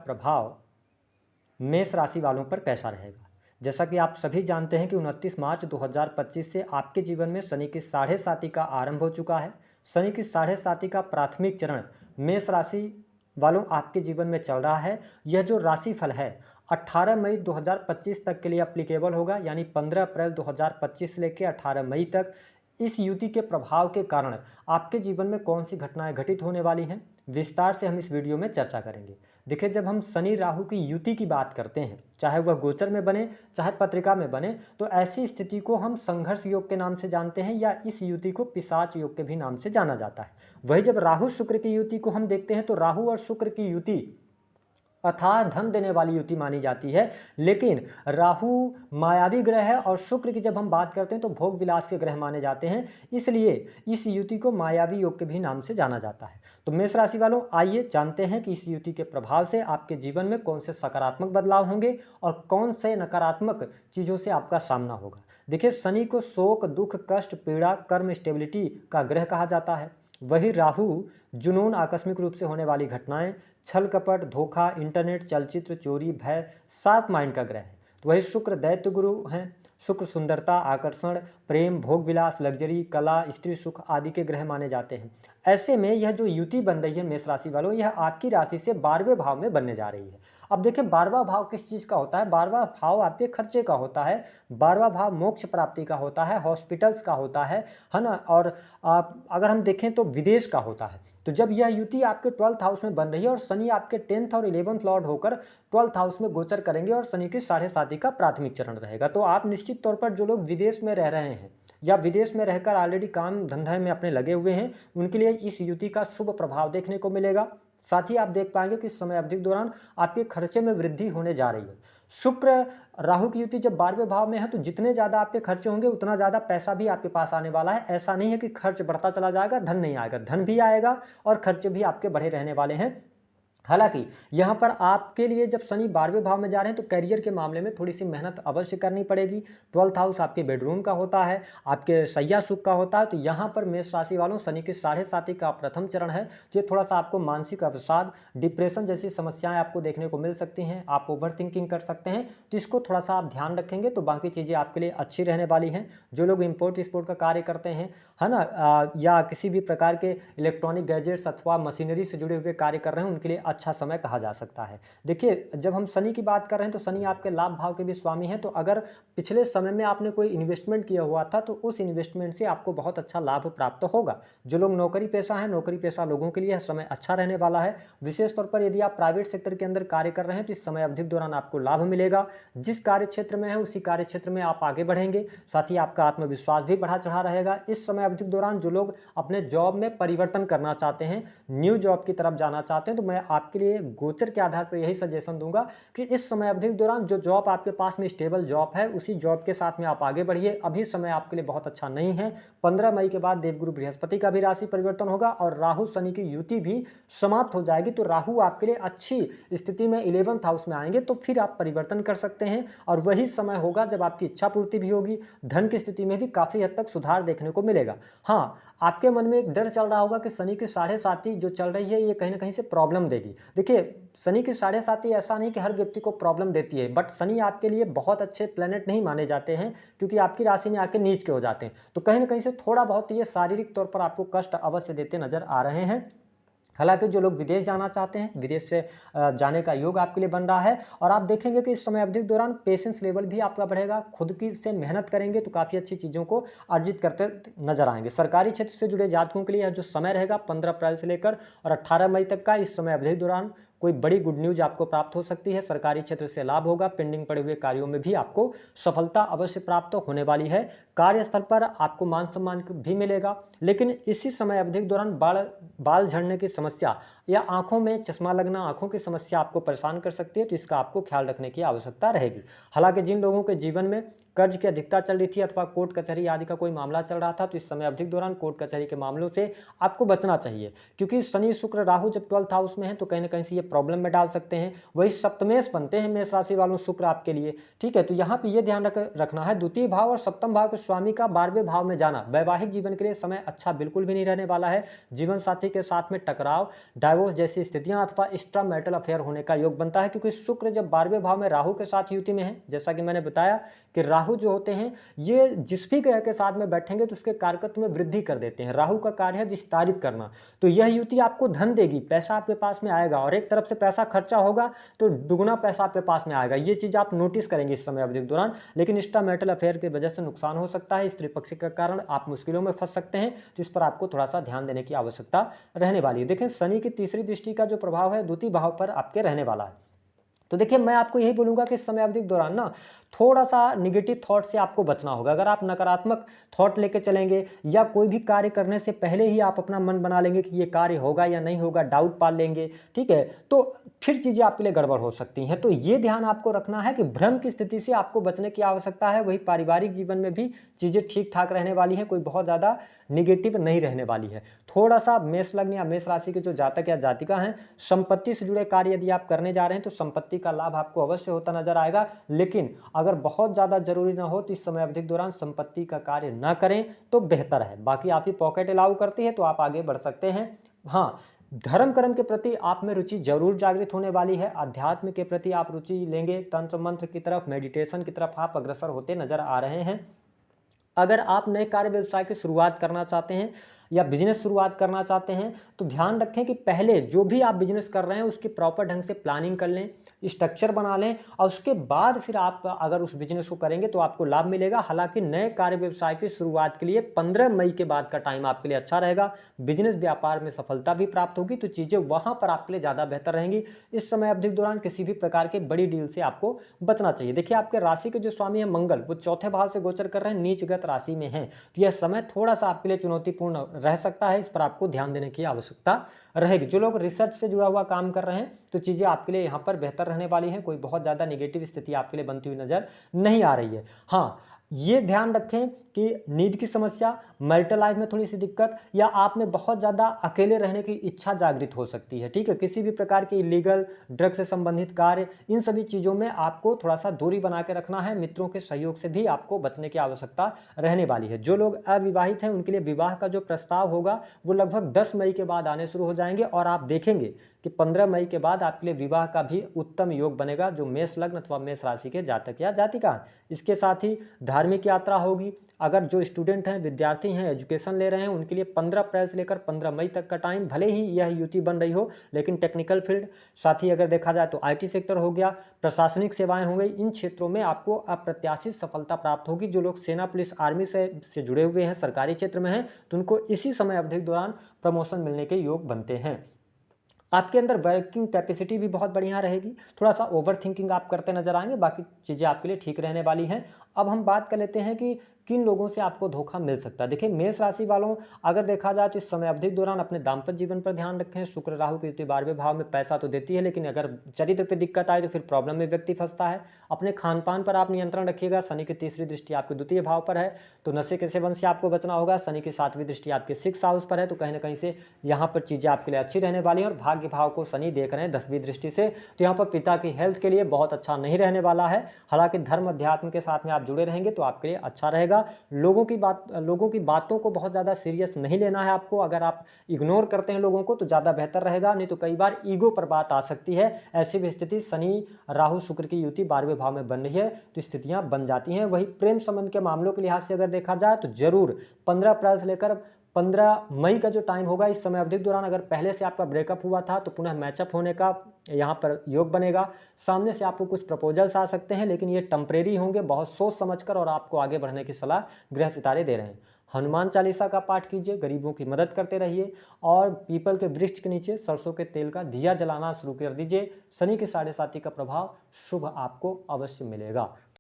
प्रभाव मेष राशि वालों पर कैसा रहेगा। जैसा कि आप सभी जानते हैं कि 29 मार्च 2025 से आपके जीवन में शनि की साढ़े साती का आरंभ हो चुका है। शनि की साढ़े साती का प्राथमिक चरण मेष राशि वालों आपके जीवन में चल रहा है। यह जो राशिफल है 18 मई 2025 तक के लिए एप्लीकेबल होगा, यानी 15 अप्रैल 2025 से लेकर 18 मई तक। इस युति के प्रभाव के कारण आपके जीवन में कौन सी घटनाएं घटित होने वाली हैं, विस्तार से हम इस वीडियो में चर्चा करेंगे। देखिए, जब हम शनि राहु की युति की बात करते हैं, चाहे वह गोचर में बने चाहे पत्रिका में बने, तो ऐसी स्थिति को हम संघर्ष योग के नाम से जानते हैं, या इस युति को पिशाच योग के भी नाम से जाना जाता है। वही जब राहु शुक्र की युति को हम देखते हैं तो राहु और शुक्र की युति अथाह धन देने वाली युति मानी जाती है। लेकिन राहु मायावी ग्रह है और शुक्र की जब हम बात करते हैं तो भोग विलास के ग्रह माने जाते हैं, इसलिए इस युति को मायावी योग के भी नाम से जाना जाता है। तो मेष राशि वालों, आइए जानते हैं कि इस युति के प्रभाव से आपके जीवन में कौन से सकारात्मक बदलाव होंगे और कौन से नकारात्मक चीज़ों से आपका सामना होगा। देखिए, शनि को शोक, दुख, कष्ट, पीड़ा, कर्म स्टेबिलिटी का ग्रह कहा जाता है। वही राहु जुनून, आकस्मिक रूप से होने वाली घटनाएं, छल कपट, धोखा, इंटरनेट, चलचित्र, चोरी, भय, शार्प माइंड का ग्रह है। तो वही शुक्र दैत्य गुरु हैं। शुक्र सुंदरता, आकर्षण, प्रेम, भोग विलास, लग्जरी, कला, स्त्री सुख आदि के ग्रह माने जाते हैं। ऐसे में यह जो युति बन रही है मेष राशि वालों, यह आपकी राशि से 12वें भाव में बनने जा रही है। अब देखिए, 12वां भाव किस चीज़ का होता है? 12वां भाव आपके खर्चे का होता है, 12वां भाव मोक्ष प्राप्ति का होता है, हॉस्पिटल्स का होता है ना। और अगर हम देखें तो विदेश का होता है। तो जब यह युति आपके 12th हाउस में बन रही है और शनि आपके 10th और 11th लॉर्ड होकर 12th हाउस में गोचर करेंगे और शनि की साढ़े साती का प्राथमिक चरण रहेगा, तो आप निश्चित तौर पर जो लोग विदेश में रह रहे हैं या विदेश में रहकर ऑलरेडी काम धंधे में अपने लगे हुए हैं, उनके लिए इस युति का शुभ प्रभाव देखने को मिलेगा। साथ ही आप देख पाएंगे कि इस समय अवधि के दौरान आपके खर्चे में वृद्धि होने जा रही है। शुक्र राहु की युति जब 12वें भाव में है तो जितने ज़्यादा आपके खर्चे होंगे उतना ज़्यादा पैसा भी आपके पास आने वाला है। ऐसा नहीं है कि खर्च बढ़ता चला जाएगा, धन नहीं आएगा, धन भी आएगा और खर्चे भी आपके बढ़े रहने वाले हैं। हालांकि यहाँ पर आपके लिए जब शनि 12वें भाव में जा रहे हैं तो करियर के मामले में थोड़ी सी मेहनत अवश्य करनी पड़ेगी। 12th हाउस आपके बेडरूम का होता है, आपके शैया सुख का होता है। तो यहाँ पर मेष राशि वालों शनि की साढ़े साती का प्रथम चरण है, तो ये थोड़ा सा आपको मानसिक अवसाद, डिप्रेशन जैसी समस्याएं आपको देखने को मिल सकती हैं। आप ओवर थिंकिंग कर सकते हैं, तो इसको थोड़ा सा आप ध्यान रखेंगे तो बाकी चीज़ें आपके लिए अच्छी रहने वाली हैं। जो लोग इम्पोर्ट एक्सपोर्ट का कार्य करते हैं, है ना, या किसी भी प्रकार के इलेक्ट्रॉनिक गैजेट्स अथवा मशीनरी से जुड़े हुए कार्य कर रहे हैं, उनके लिए अच्छा समय कहा जा सकता है। देखिए, जब हम शनि की बात कर रहे हैं तो शनि आपके लाभ भाव के भी स्वामी हैं। तो अगर पिछले समय में आपने कोई इन्वेस्टमेंट किया हुआ था तो उस इन्वेस्टमेंट से आपको बहुत अच्छा लाभ प्राप्त होगा। जो लोग नौकरी पेशा हैं, नौकरी पेशा लोगों के लिए यह समय अच्छा रहने वाला है। विशेष तौर पर यदि आप प्राइवेट सेक्टर के अंदर कार्य कर रहे हैं तो इस समय अवधि के दौरान आपको लाभ मिलेगा। जिस कार्य क्षेत्र में है उसी कार्य क्षेत्र में आप आगे बढ़ेंगे। साथ ही आपका आत्मविश्वास भी बढ़ा चढ़ा रहेगा। इस समय अवधि के दौरान जो लोग अपने जॉब में परिवर्तन करना चाहते हैं, न्यू जॉब की तरफ जाना चाहते हैं, तो मैं आपके लिए गोचर के आधार पर यही सजेशन दूंगा कि इस समय अवधि के दौरान जो जॉब आपके पास में स्टेबल जॉब है उसी जॉब के साथ में आप आगे बढ़िए। अभी समय आपके लिए बहुत अच्छा नहीं है। 15 मई के बाद देवगुरु बृहस्पति का भी राशि परिवर्तन होगा और राहु शनि की युति भी समाप्त हो जाएगी। तो राहु आपके लिए अच्छी स्थिति में 11th हाउस में आएंगे, तो फिर आप परिवर्तन कर सकते हैं और वही समय होगा जब आपकी इच्छा पूर्ति भी होगी। धन की स्थिति में भी काफी हद तक सुधार देखने को मिलेगा। हाँ, आपके मन में एक डर चल रहा होगा कि शनि की साढ़े साती जो चल रही है ये कहीं ना कहीं से प्रॉब्लम देगी। देखिए, शनि की साढ़े साती ऐसा नहीं कि हर व्यक्ति को प्रॉब्लम देती है, बट शनि आपके लिए बहुत अच्छे प्लेनेट नहीं माने जाते हैं क्योंकि आपकी राशि में आके नीच के हो जाते हैं। तो कहीं ना कहीं से थोड़ा बहुत ये शारीरिक तौर पर आपको कष्ट अवश्य देते नजर आ रहे हैं। हालांकि जो लोग विदेश जाना चाहते हैं, विदेश से जाने का योग आपके लिए बन रहा है और आप देखेंगे कि इस समय अवधि के दौरान पेशेंस लेवल भी आपका बढ़ेगा। खुद की से मेहनत करेंगे तो काफ़ी अच्छी चीज़ों को अर्जित करते नजर आएंगे। सरकारी क्षेत्र से जुड़े जातकों के लिए यह जो समय रहेगा 15 अप्रैल से लेकर और 18 मई तक का, इस समय अवधि के दौरान कोई बड़ी गुड न्यूज आपको प्राप्त हो सकती है। सरकारी क्षेत्र से लाभ होगा। पेंडिंग पड़े हुए कार्यों में भी आपको सफलता अवश्य प्राप्त होने वाली है। कार्यस्थल पर आपको मान सम्मान भी मिलेगा। लेकिन इसी समय अवधि के दौरान बाल झड़ने की समस्या या आंखों में चश्मा लगना, आंखों की समस्या आपको परेशान कर सकती है, तो इसका आपको ख्याल रखने की आवश्यकता रहेगी। हालांकि जिन लोगों के जीवन में कर्ज की अधिकता चल रही थी अथवा कोर्ट कचहरी आदि का कोई मामला चल रहा था, तो इस समय अवधि के दौरान कोर्ट कचहरी के मामलों से आपको बचना चाहिए, क्योंकि शनि शुक्र राहु जब 12th हाउस में है तो कहीं ना कहीं से ये प्रॉब्लम में डाल सकते हैं। वही सप्तमेश बनते हैं मेष राशि वालों शुक्र आपके लिए, ठीक है। तो यहाँ पे ये ध्यान रखना है, द्वितीय भाव और सप्तम भाव के स्वामी का 12वें भाव में जाना वैवाहिक जीवन के लिए समय अच्छा बिल्कुल भी नहीं रहने वाला है। जीवन साथी के साथ में टकराव, डाइवोर्स डाइवोर्स जैसी स्थितियां अथवा एक्स्ट्रा मैरिटल अफेयर होने का योग बनता है, क्योंकि शुक्र जब 12वें भाव में राहु के साथ युति में है, जैसा कि मैंने बताया कि राहु जो होते हैं ये जिस भी ग्रह के साथ में बैठेंगे तो उसके कारकत्व में वृद्धि कर देते हैं। राहु का कार्य है विस्तारित करना, तो यह युति आपको धन देगी, पैसा आपके पास में आएगा, और एक तरफ से पैसा खर्चा होगा तो दुगुना पैसा आपके पास में आएगा। ये चीज आप नोटिस करेंगे इस समय अवधि के दौरान। लेकिन एक्स्ट्रा मैरिटल अफेयर की वजह से नुकसान हो सकता है, स्त्री पक्ष के कारण आप मुश्किलों में फंस सकते हैं, तो इस पर आपको थोड़ा सा ध्यान देने की आवश्यकता रहने वाली है। देखें, शनि की तीसरी दृष्टि का जो प्रभाव है द्वितीय भाव पर आपके रहने वाला है। तो देखिए, मैं आपको यही बोलूंगा कि इस समय अवधि के दौरान ना थोड़ा सा निगेटिव थॉट से आपको बचना होगा। अगर आप नकारात्मक थॉट लेके चलेंगे या कोई भी कार्य करने से पहले ही आप अपना मन बना लेंगे कि ये कार्य होगा या नहीं होगा, डाउट पाल लेंगे, ठीक है, तो फिर चीज़ें आपके लिए गड़बड़ हो सकती हैं। तो ये ध्यान आपको रखना है कि भ्रम की स्थिति से आपको बचने की आवश्यकता है। वही पारिवारिक जीवन में भी चीज़ें ठीक ठाक रहने वाली हैं, कोई बहुत ज़्यादा निगेटिव नहीं रहने वाली है। थोड़ा सा मेष लग्न या मेष राशि के जो जातक या जातिका हैं, संपत्ति से जुड़े कार्य यदि आप करने जा रहे हैं तो संपत्ति का लाभ आपको अवश्य होता नजर आएगा। लेकिन अगर बहुत ज़्यादा जरूरी ना हो तो इस समय अवधि के दौरान संपत्ति का कार्य ना करें तो बेहतर है। बाकी आपकी पॉकेट अलाउ करती है तो आप आगे बढ़ सकते हैं। हाँ, धर्म कर्म के प्रति आप में रुचि जरूर जागृत होने वाली है। अध्यात्म के प्रति आप रुचि लेंगे, तंत्र मंत्र की तरफ, मेडिटेशन की तरफ आप अग्रसर होते नजर आ रहे हैं। अगर आप नए कार्य व्यवसाय की शुरुआत करना चाहते हैं या बिजनेस शुरुआत करना चाहते हैं तो ध्यान रखें कि पहले जो भी आप बिजनेस कर रहे हैं उसकी प्रॉपर ढंग से प्लानिंग कर लें, स्ट्रक्चर बना लें, और उसके बाद फिर आप अगर उस बिजनेस को करेंगे तो आपको लाभ मिलेगा। हालांकि नए कार्य व्यवसाय की शुरुआत के लिए 15 मई के बाद का टाइम आपके लिए अच्छा रहेगा। बिजनेस व्यापार में सफलता भी प्राप्त होगी तो चीज़ें वहां पर आपके लिए ज़्यादा बेहतर रहेंगी। इस समय अवधि के दौरान किसी भी प्रकार के बड़ी डील से आपको बचना चाहिए। देखिए, आपके राशि के जो स्वामी है मंगल, वो चौथे भाव से गोचर कर रहे हैं, नीचगत राशि में है, तो यह समय थोड़ा सा आपके लिए चुनौतीपूर्ण रह सकता है। इस पर आपको ध्यान देने की आवश्यकता रहेगी। जो लोग रिसर्च से जुड़ा हुआ काम कर रहे हैं तो चीज़ें आपके लिए यहाँ पर बेहतर रहने वाली हैं। कोई बहुत ज़्यादा निगेटिव स्थिति आपके लिए बनती हुई नजर नहीं आ रही है। हाँ, ये ध्यान रखें कि नींद की समस्या, मैरिटल लाइफ में थोड़ी सी दिक्कत, या आप में बहुत ज़्यादा अकेले रहने की इच्छा जागृत हो सकती है, ठीक है। किसी भी प्रकार के इलीगल ड्रग से संबंधित कार्य, इन सभी चीज़ों में आपको थोड़ा सा दूरी बना के रखना है। मित्रों के सहयोग से भी आपको बचने की आवश्यकता रहने वाली है। जो लोग अविवाहित हैं उनके लिए विवाह का जो प्रस्ताव होगा वो लगभग 10 मई के बाद आने शुरू हो जाएंगे, और आप देखेंगे कि 15 मई के बाद आपके लिए विवाह का भी उत्तम योग बनेगा, जो मेष लग्न अथवा मेष राशि के जातक या जातिका। इसके साथ ही धार्मिक यात्रा होगी। अगर जो स्टूडेंट हैं, विद्यार्थी हैं, एजुकेशन ले रहे हैं, उनके लिए 15 अप्रैल से लेकर 15 मई तक का टाइम, भले ही यह युति बन रही हो लेकिन टेक्निकल फील्ड, साथ ही अगर देखा जाए तो IT सेक्टर हो गया, प्रशासनिक सेवाएं हो गई, इन क्षेत्रों में आपको अप्रत्याशित सफलता प्राप्त होगी। जो लोग सेना, पुलिस, आर्मी से जुड़े हुए हैं, सरकारी क्षेत्र में हैं, तो उनको इसी समय अवधि के दौरान प्रमोशन मिलने के योग बनते हैं। आपके अंदर वर्किंग कैपेसिटी भी बहुत बढ़िया रहेगी। थोड़ा सा ओवर थिंकिंग आप करते नजर आएंगे, बाकी चीज़ें आपके लिए ठीक रहने वाली हैं। अब हम बात कर लेते हैं कि किन लोगों से आपको धोखा मिल सकता है। देखिए, मेष राशि वालों, अगर देखा जाए तो इस समय अवधि के दौरान अपने दाम्पत्य जीवन पर ध्यान रखें। शुक्र राहु की युति 12वें भाव में पैसा तो देती है, लेकिन अगर चरित्र पर दिक्कत आए तो फिर प्रॉब्लम में व्यक्ति फंसता है। अपने खान पान पर आप नियंत्रण रखिएगा। शनि की तीसरी दृष्टि आपके द्वितीय भाव पर है तो नशे के सेवन से आपको बचना होगा। शनि की 7वीं दृष्टि आपके 6th हाउस पर है तो कहीं ना कहीं से यहाँ पर चीज़ें आपके लिए अच्छी रहने वाली हैं। और भाग्य भाव को शनि देख रहे हैं 10वीं दृष्टि से, तो यहाँ पर पिता की हेल्थ के लिए बहुत अच्छा नहीं रहने वाला है। हालांकि धर्म अध्यात्म के साथ में आप जुड़े रहेंगे तो आपके लिए अच्छा रहेगा। लोगों की बातों को बहुत ज़्यादा सीरियस नहीं लेना है आपको। अगर आप इग्नोर करते हैं लोगों को तो ज़्यादा बेहतर रहेगा, नहीं तो कई बार ईगो पर बात आ सकती है। ऐसी भी स्थिति शनि राहु शुक्र की युति 12वें भाव में बन रही है तो स्थितियां बन जाती हैं। वही प्रेम संबंध के मामलों के लिहाज से अगर देखा जाए तो जरूर 15 अप्रैल से लेकर 15 मई का जो टाइम होगा, इस समय अवधि के दौरान अगर पहले से आपका ब्रेकअप हुआ था तो पुनः मैचअप होने का यहाँ पर योग बनेगा। सामने से आपको कुछ प्रपोजल्स आ सकते हैं, लेकिन ये टेम्परेरी होंगे। बहुत सोच समझकर और आपको आगे बढ़ने की सलाह ग्रह सितारे दे रहे हैं। हनुमान चालीसा का पाठ कीजिए, गरीबों की मदद करते रहिए, और पीपल के वृक्ष के नीचे सरसों के तेल का दिया जलाना शुरू कर दीजिए। शनि के 7.5 का प्रभाव शुभ आपको अवश्य मिलेगा।